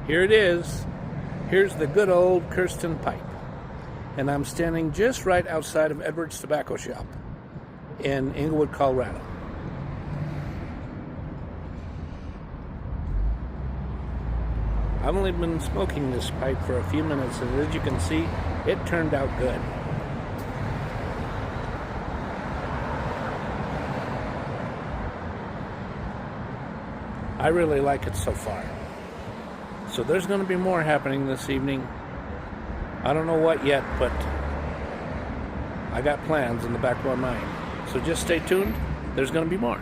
Here it is. Here's the good old Kirsten pipe. And I'm standing just right outside of Edwards Tobacco Shop in Englewood, Colorado. I've only been smoking this pipe for a few minutes, and as you can see, it turned out good. I really like it so far. So there's going to be more happening this evening. I don't know what yet, but I got plans in the back of my mind. So just stay tuned. There's going to be more.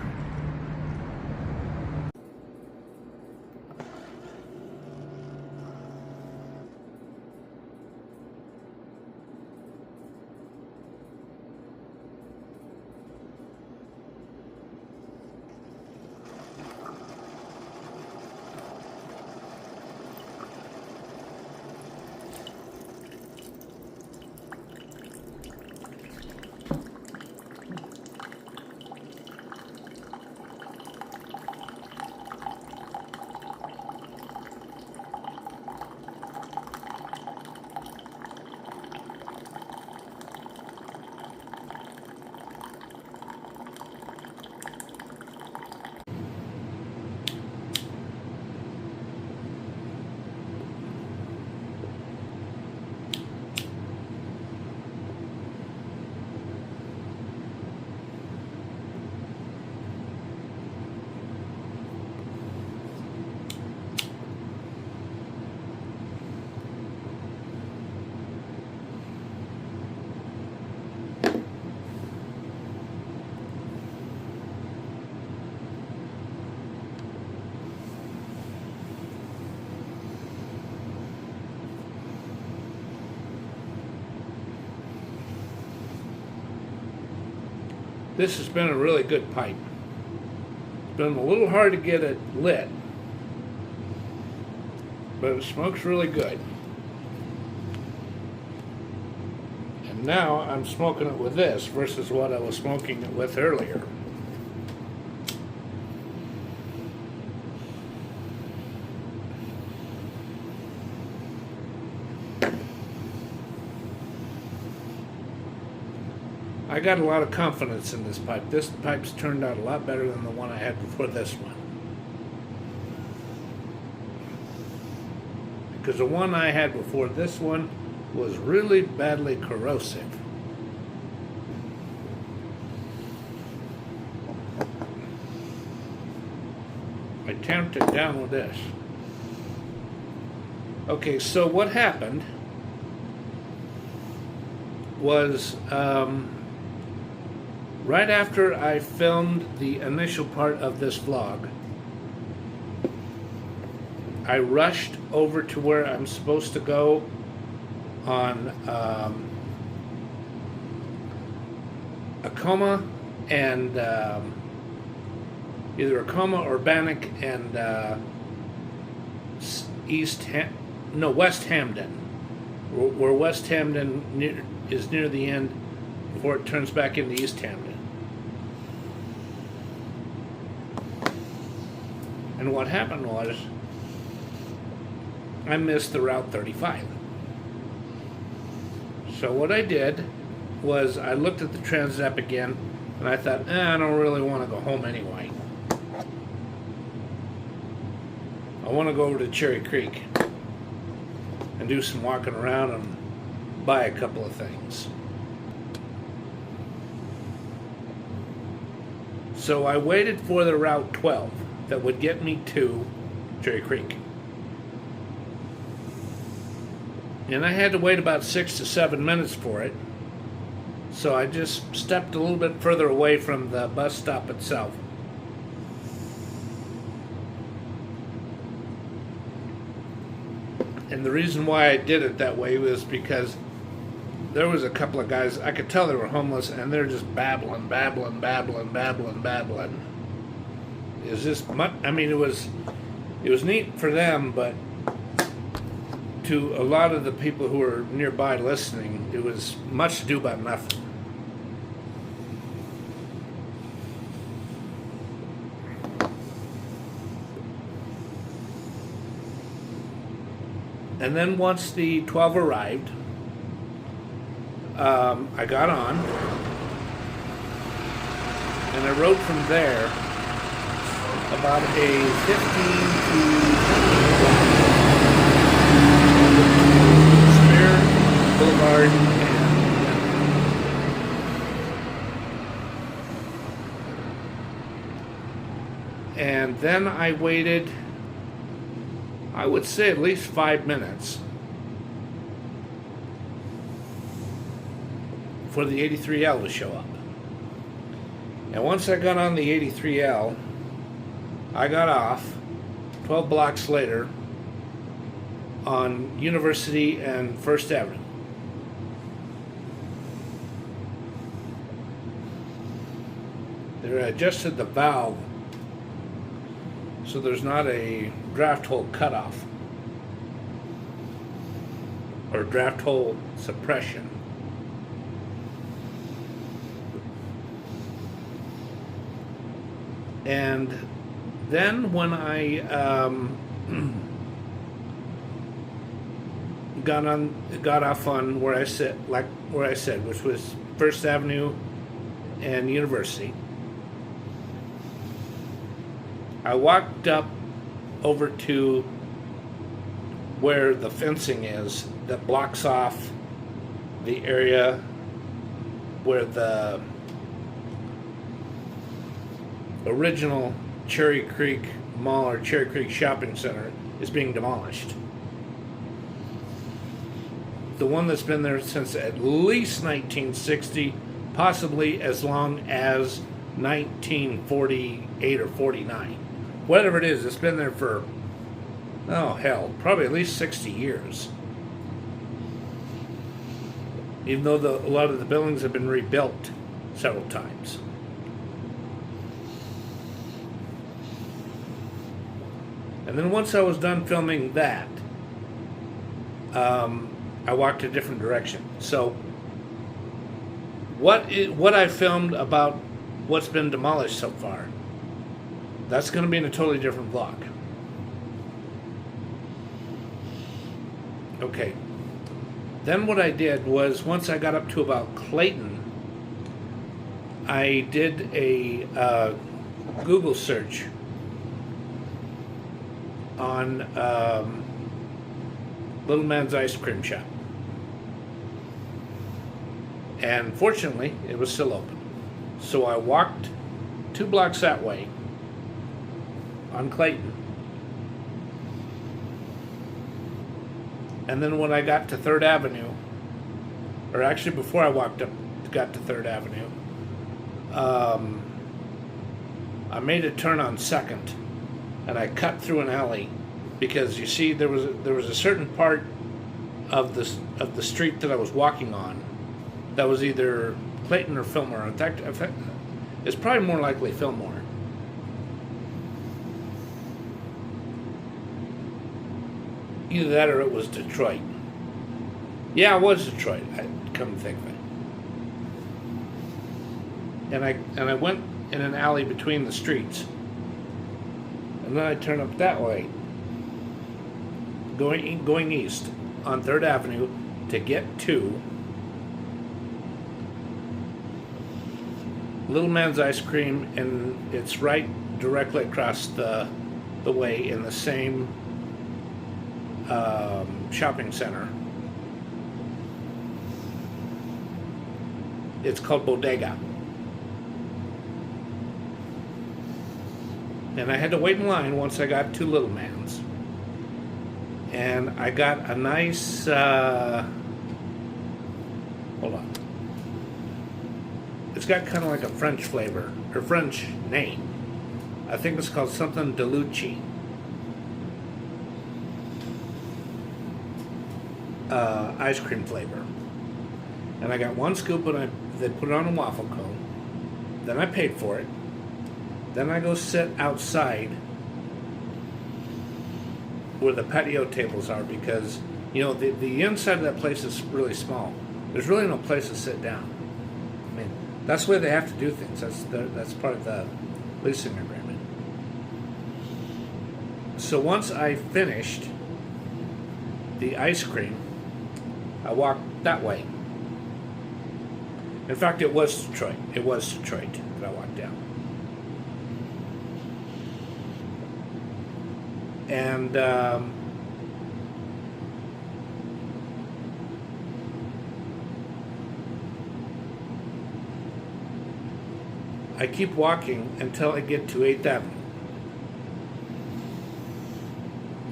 This has been a really good pipe. It's been a little hard to get it lit, but it smokes really good. And now I'm smoking it with this versus what I was smoking it with earlier. I got a lot of confidence in this pipe. This pipe's turned out a lot better than the one I had before this one. Because the one I had before this one was really badly corrosive. I tamped it down with this. Okay, so what happened was right after I filmed the initial part of this vlog, I rushed over to where I'm supposed to go on Acoma and either Acoma or Bannock and West Hamden, where West Hamden is near the end before it turns back into East Hamden. And what happened was, I missed the Route 35. So what I did was I looked at the Transit app again, and I thought, I don't really want to go home anyway. I want to go over to Cherry Creek and do some walking around and buy a couple of things. So I waited for the Route 12 that would get me to Cherry Creek. And I had to wait about 6 to 7 minutes for it. So I just stepped a little bit further away from the bus stop itself. And the reason why I did it that way was because there was a couple of guys, I could tell they were homeless, and they're just babbling. It was just, I mean, it was neat for them, but to a lot of the people who were nearby listening, it was much ado about nothing. And then once the 12 arrived, I got on, and I rode from there about a 15 to 20 Spear Boulevard, and then I waited, I would say at least 5 minutes for the 83L to show up. And once I got on the 83L, I got off 12 blocks later on University and First Avenue. They adjusted the valve so there's not a draft hole cutoff or draft hole suppression. And then when I got off on where I said, which was First Avenue and University, I walked up over to where the fencing is that blocks off the area where the original Cherry Creek Mall or Cherry Creek Shopping Center is being demolished. The one that's been there since at least 1960, possibly as long as 1948 or 49. Whatever it is, it's been there for, oh hell, probably at least 60 years. Even though a lot of the buildings have been rebuilt several times. And then once I was done filming that, I walked a different direction. So what I filmed about what's been demolished so far, that's going to be in a totally different vlog. Okay. Then what I did was, once I got up to about Clayton, I did a Google search on Little Man's Ice Cream Shop. And fortunately, it was still open. So I walked 2 blocks that way on Clayton. And then when I got to 3rd Avenue, or actually before I got to 3rd Avenue, I made a turn on 2nd, and I cut through an alley because, you see, there was a certain part of the street that I was walking on that was either Clayton or Fillmore. In fact, it's probably more likely Fillmore. Either that or it was Detroit. Yeah, it was Detroit. I come to think of it. And I went in an alley between the streets, and then I turned up that way, going east on 3rd Avenue to get to Little Man's Ice Cream, and it's right directly across the way in the same shopping center. It's called Bodega. And I had to wait in line once I got to Little Man's. And I got a nice, hold on. It's got kind of like a French flavor, or French name. I think it's called something Delucci. Ice cream flavor. And I got 1 scoop, and they put it on a waffle cone. Then I paid for it. Then I go sit outside where the patio tables are, because, you know, the inside of that place is really small. There's really no place to sit down. I mean, that's the way they have to do things. That's part of the leasing agreement. So once I finished, the ice cream, I walked that way. In fact, it was Detroit. It was Detroit that I walked down. And I keep walking until I get to 8th Avenue.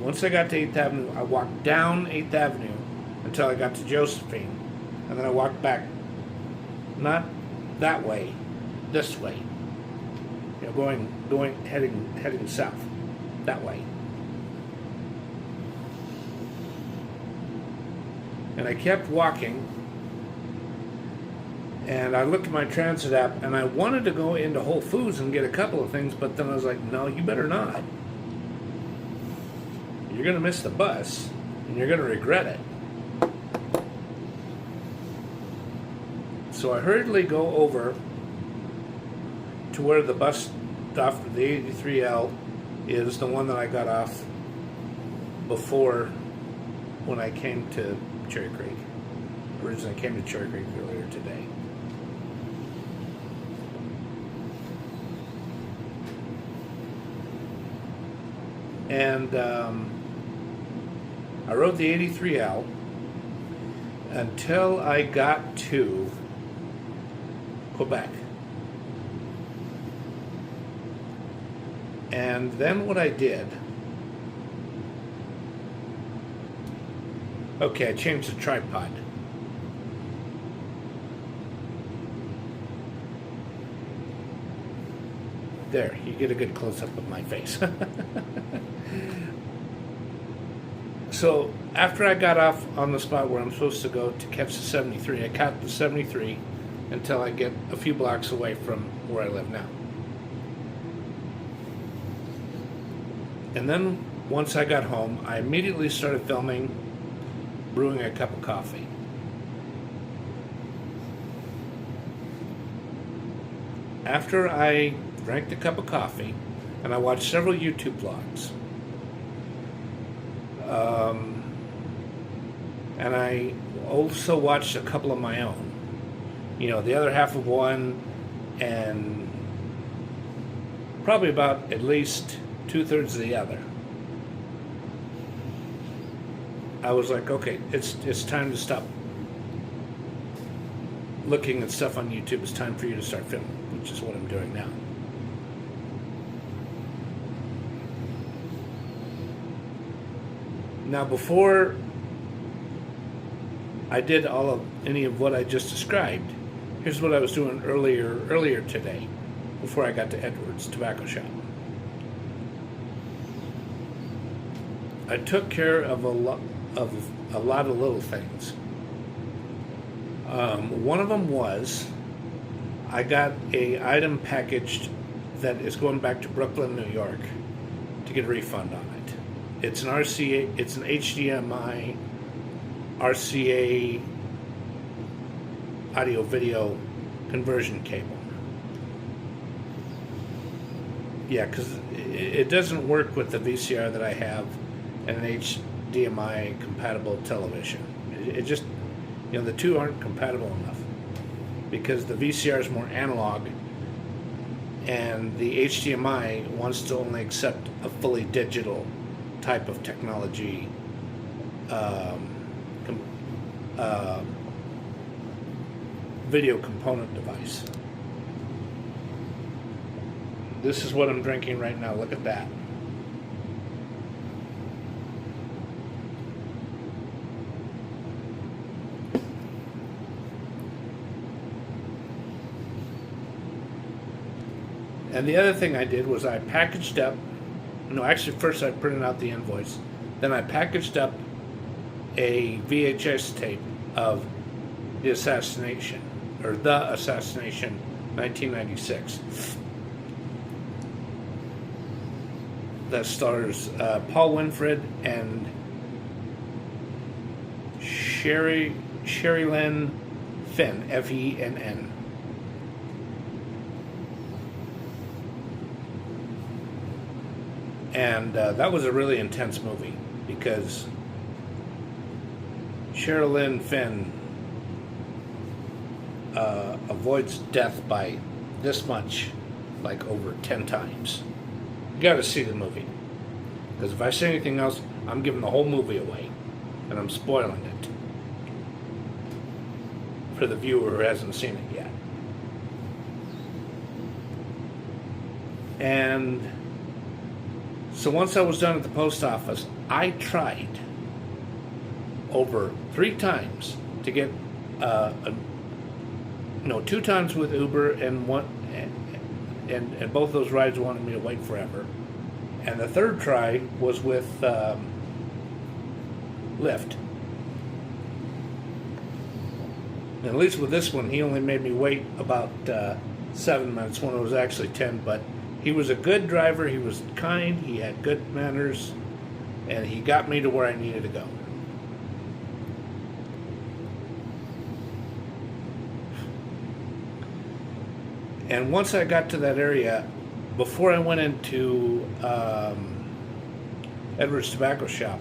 Once I got to 8th Avenue, I walked down 8th Avenue until I got to Josephine. And then I walked back, not that way, this way. You know, heading south, that way. And I kept walking. And I looked at my transit app, and I wanted to go into Whole Foods and get a couple of things, but then I was like, no, you better not. You're going to miss the bus, and you're going to regret it. So I hurriedly go over to where the bus stop for the 83L is, the one that I got off before when I came to Cherry Creek. Originally I came to Cherry Creek earlier today. And I rode the 83L until I got to Quebec. And then what I did, okay, I changed the tripod. There, you get a good close-up of my face. So after I got off on the spot where I'm supposed to go to catch the 73, I caught the 73 until I get a few blocks away from where I live now. And then once I got home, I immediately started filming, brewing a cup of coffee. After I drank the cup of coffee, and I watched several YouTube vlogs. And I also watched a couple of my own. You know, the other half of one, and probably about at least 2/3 of the other. I was like, okay, it's time to stop looking at stuff on YouTube. It's time for you to start filming, which is what I'm doing now. Now, before I did any of what I just described, here's what I was doing earlier today, before I got to Edwards Tobacco Shop. I took care of a lot of little things. One of them was I got a item packaged that is going back to Brooklyn, New York, to get a refund on it. It's an RCA. It's an HDMI RCA audio video conversion cable. Yeah, because it doesn't work with the VCR that I have and an HDMI compatible television. It just, you know, the two aren't compatible enough because the VCR is more analog and the HDMI wants to only accept a fully digital type of technology video component device. This is what I'm drinking right now. Look at that. And the other thing I did was I packaged up, no, actually first I printed out the invoice, then I packaged up a VHS tape of the assassination, 1996. That stars Paul Winfred and Sherilyn Fenn, Fenn. And that was a really intense movie because Sherilyn Fenn avoids death by this much, like over 10 times. You got to see the movie, because if I say anything else, I'm giving the whole movie away, and I'm spoiling it for the viewer who hasn't seen it yet. And so once I was done at the post office, I tried over 3 times to get 2 times with Uber, and both those rides wanted me to wait forever. And the third try was with Lyft. And at least with this one, he only made me wait about 7 minutes when it was actually 10. But he was a good driver. He was kind. He had good manners, and he got me to where I needed to go. And once I got to that area, before I went into Edwards Tobacco Shop,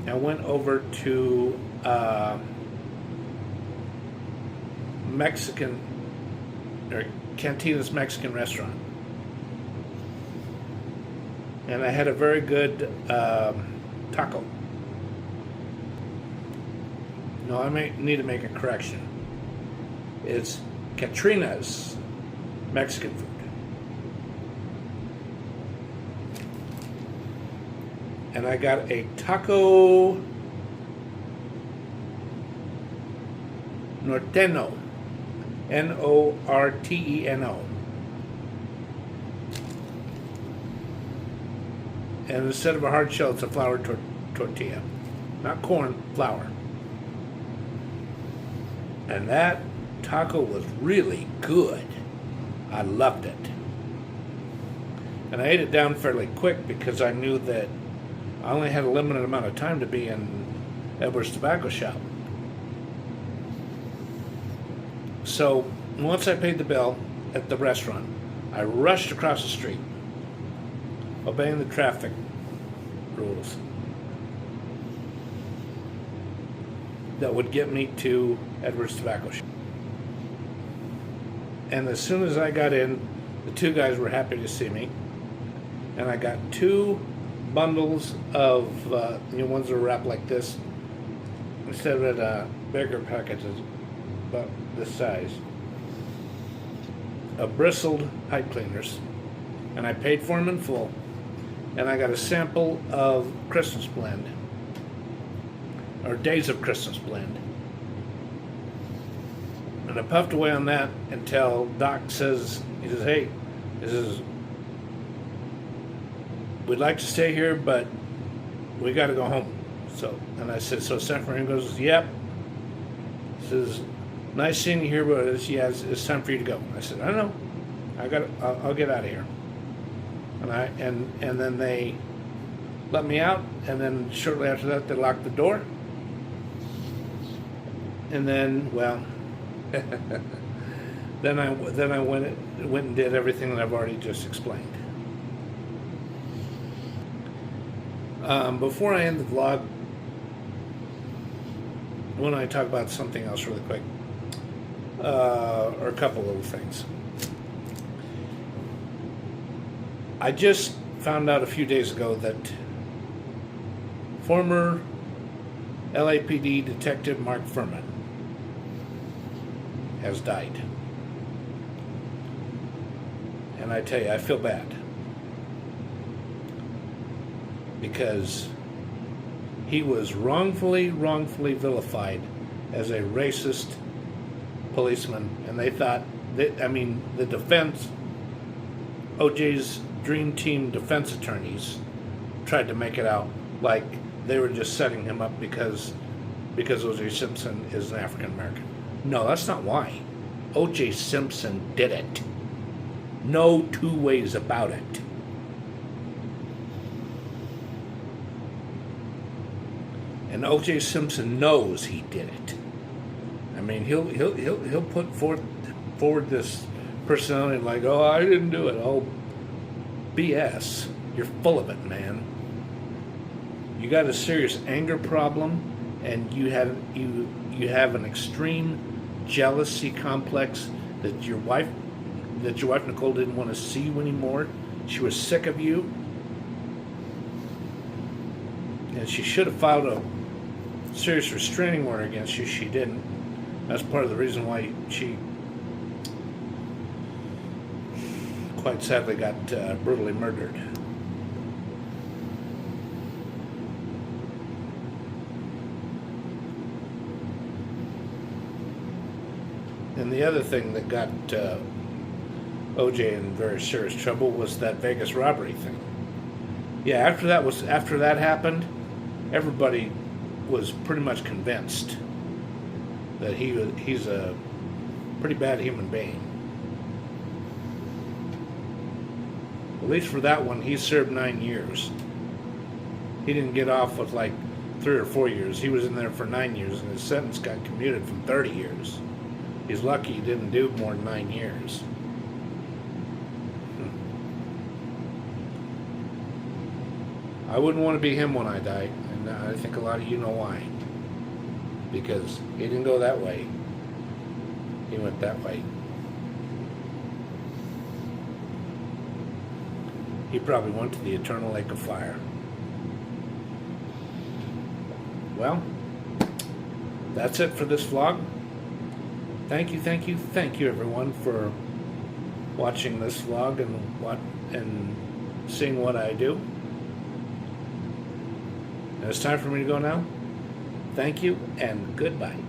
I went over to Mexican, or Cantina's Mexican restaurant. And I had a very good taco. No, I may need to make a correction. It's Katrina's Mexican food. And I got a taco norteno, Norteno. And instead of a hard shell, it's a flour tortilla. Not corn, flour. And that taco was really good. I loved it. And I ate it down fairly quick because I knew that I only had a limited amount of time to be in Edwards Tobacco Shop. So once I paid the bill at the restaurant, I rushed across the street, obeying the traffic rules that would get me to Edwards Tobacco Shop. And as soon as I got in, the 2 guys were happy to see me. And I got 2 bundles of, ones that are wrapped like this, instead of bigger packages, about this size, of bristled pipe cleaners. And I paid for them in full. And I got a sample of Christmas blend, or Days of Christmas blend. And I puffed away on that until Doc says, hey, we'd like to stay here, but we got to go home. So, and I said, so San Fernando goes, yep. He says, nice seeing you here, but it's time for you to go. I said, I don't know. I'll get out of here. And then they let me out, and then shortly after that, they locked the door. And then, well, then I went and did everything that I've already just explained. Before I end the vlog, I want to talk about something else really quick, or a couple little things. I just found out a few days ago that former LAPD Detective Mark Furman has died. And I tell you, I feel bad. Because he was wrongfully vilified as a racist policeman. And they thought, the defense, OJ's Dream Team defense attorneys tried to make it out like they were just setting him up because O.J. Simpson is an African American. No, that's not why. O.J. Simpson did it. No 2 ways about it. And O.J. Simpson knows he did it. I mean, he'll put forward this personality like, oh, I didn't do it. Oh, BS. You're full of it, man. you got a serious anger problem, and you have an extreme jealousy complex that your wife Nicole didn't want to see you anymore. She was sick of you, and she should have filed a serious restraining order against you. She didn't. That's part of the reason why she quite sadly got brutally murdered. And the other thing that got OJ in very serious trouble was that Vegas robbery thing. Yeah, after that happened, everybody was pretty much convinced that he's a pretty bad human being. At least for that one, he served 9 years. He didn't get off with like 3 or 4 years. He was in there for 9 years, and his sentence got commuted from 30 years. He's lucky he didn't do more than 9 years. I wouldn't want to be him when I die, and I think a lot of you know why. Because he didn't go that way. He went that way. He probably went to the eternal lake of fire. Well, that's it for this vlog. Thank you everyone for watching this vlog and seeing what I do. And it's time for me to go now. Thank you and goodbye.